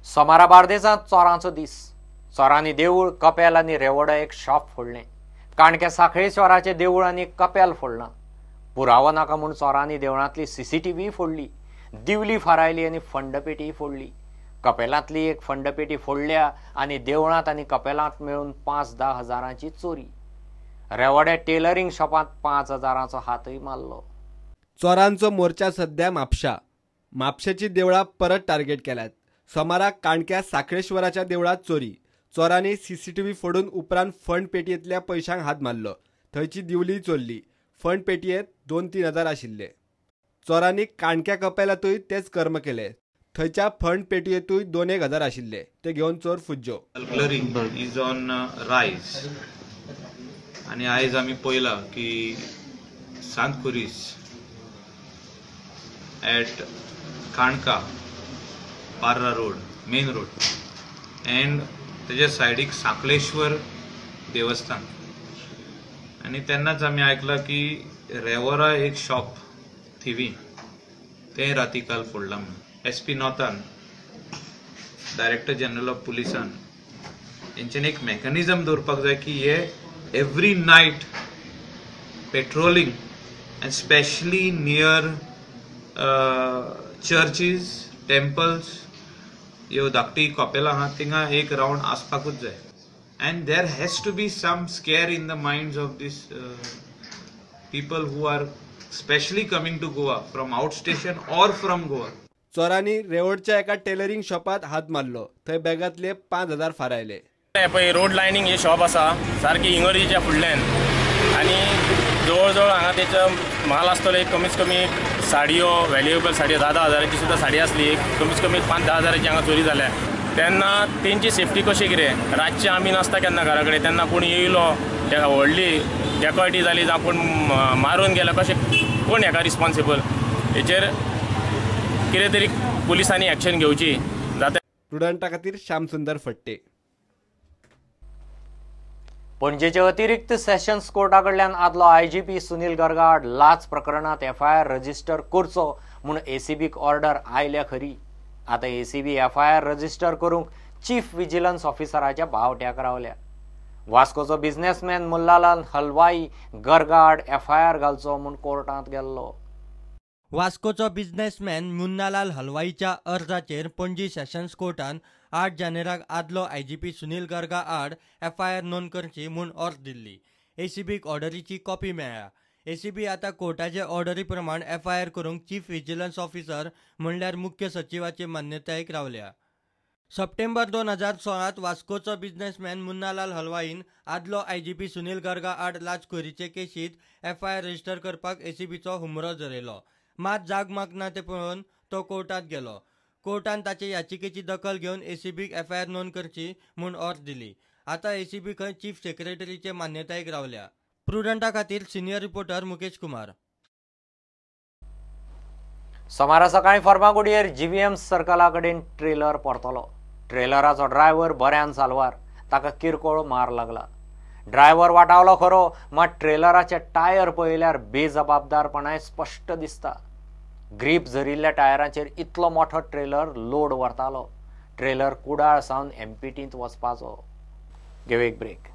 सोमारा बार्देजांत चोरांचो दीस। चोरांनी देवूळ, कपेल आनी रेवोडा एक शॉप फोडलें। काणके साखळेश्वराचें देवूळ आनी कपेल फोडलां। पुरावो नाका म्हूण चोरांनी देवळांतली CCTV फोडली, दिवली फारायली आनी फंडपेटी फोडली। कपेलांतली एक फंडपेटी फोडल्या आनी देवळांत आनी कपेलांत मेळून 5-10 हजारांची चोरी। रेवोड्या टेलरिंग शॉपांत 5 हजारांचो हातय मारलो। चोरांचो मोर्चा सध्या म्हापशेची देवळां परत टार्गेट केल्यात। सोमाराक काणक्या साखळेश्वराच्या देवळात चोरी। चोरांनी CCTV फोडून उपरांत फंड पेटयेंतल्या पयशांक हात मारलो। थंयची दिवली चोरली। फंड पेटयेंत 2-3 हजार आशिल्ले। चोरांनी काणक्या कपेलांतूय तेच कर्म केले। थंयच्या फंड पेटयेंतूय 2-1 हजार आशिल्ले। ते घेवन चोर फुज्जो। Burglary is on rise. आणि आयज आमी पळयला की सांत खुरीस at काणका Parra road, main road, end तेजे सायडीक साखळेश्वर देवस्थान। आणि तेन्नाच आमी आयकला की रेवोरा एक शॉप थिवी ते राती काल फोडला म्हणून। SP नॉर्थान, डायरेक्टर जनरल ऑफ पुलिसान हेंच्यानी एक मेकॅनिझम दवरपाक जाय की हे every night patrolling and specially near churches, temples, ह्यो धाकटी कपेलां आहात थिंगा एक राउंड आसपाकूच जाय। And there has to be some scare in the minds of this people who are specially coming to Goa from outstation और फ्रॉम गोवा। चोरांनी रेवोडच्या एका टेलरिंग शॉपात हात मारलो। थंय बॅगांतले 5 हजार फारायले। पळय रोड लायनींग हे शॉप आसा सारकी इंगोरीच्या फुडल्यान आनी जवळ जवळ हांगा तेचो माल आसतलो एक कमीत कमी साडयो, व्हॅल्युएबल साडयो 10-10 हजाराची सुद्दां साडी आसली। एक कमीत कमी 5-10 हजाराची हांगा चोरी जाल्या। तेन्ना तेंची सेफ्टी कशी कितें? रातचे आमी नासता केन्ना घरा कडेन, तेन्ना कोण येयलो तेका व्हडली डेकॉयटी जाली जावं कोण मारून गेलो, कशें कोण हेका रिस्पॉन्सिबल? हेचेर कितें तरी पुलिसांनी एक्शन घेवची जाता। प्रुडंटा खातीर श्यामसुंदर फडते। पणजेचे अतिरिक्त सेशन्स कोर्टा कडल्यान आदलो IGP सुनील गर्गाड लाच प्रकरणात FIR रजिस्टर करचो म्हूण ACBक ऑर्डर आयल्या खरी। आता ACB FIR रजिस्टर करूंक चीफ विजिलन्स ऑफिसराच्या भावट्याक रावल्या। वास्कोचो बिझनेसमॅन मुल्लालाल हलवाई गर्गाड FIR घालचो म्हूण कोर्टांत गेल्लो। वास्कोचो बिझनेसमॅन मुन्नालाल हलवाईच्या अर्जाचेर पणजी सेशन्स कोर्टान 8 जानेराक आदलो IGP सुनील गर्गा आड FIR नोंद करची म्हूण ऑर्डर दिल्ली। ACBक ऑर्डरीची कॉपी मेळ्ळ्या। ACB आतां कोर्टाचे ऑर्डरी प्रमाण FIR करूंक चीफ विजिलन्स ऑफिसर म्हणल्यार मुख्य सचिवाचे मान्यतायेक रावल्या। सप्टेंबर 2016 वास्कोचो बिझनेसमॅन मुन्नालाल हलवाईन आदलो IGP सुनील गर्गा आड लाचखोरीचे केशीत FIR रजिस्टर करपाक ACBचो हुमरो जरयलो। मात जाग मागना ते पळोवन तो कोर्टात गेलो। कोर्टान ताचे याचिकेची दखल घेवन ACBक FIR नोंद करची म्हूण ऑर्डर दिली। आता ACB खंय चीफ सेक्रेटरीचे मान्यतायेक रावल्या। प्रुडंटा खातीर सिनियर रिपोर्टर मुकेश कुमार। सोमारा सकाळी फर्मागुडयेर GVM सर्कला कडेन ट्रेलर परतलो। ट्रेलराचो ड्रायव्हर बऱ्यान साल्वार, ताका किरकोळ मार लागला। ड्रायव्हर वाटावलो खरो, मात ट्रेलराचे टायर पळयल्यार बेजबाबदारपणाय स्पश्ट दिसता। ग्रीप झरिल्ल्या टायरांचेर इतलो मोठो ट्रेलर लोड व्हरतालो। ट्रेलर कुडाळ सावन MPTंत वचपाचो। घेव एक ब्रेक।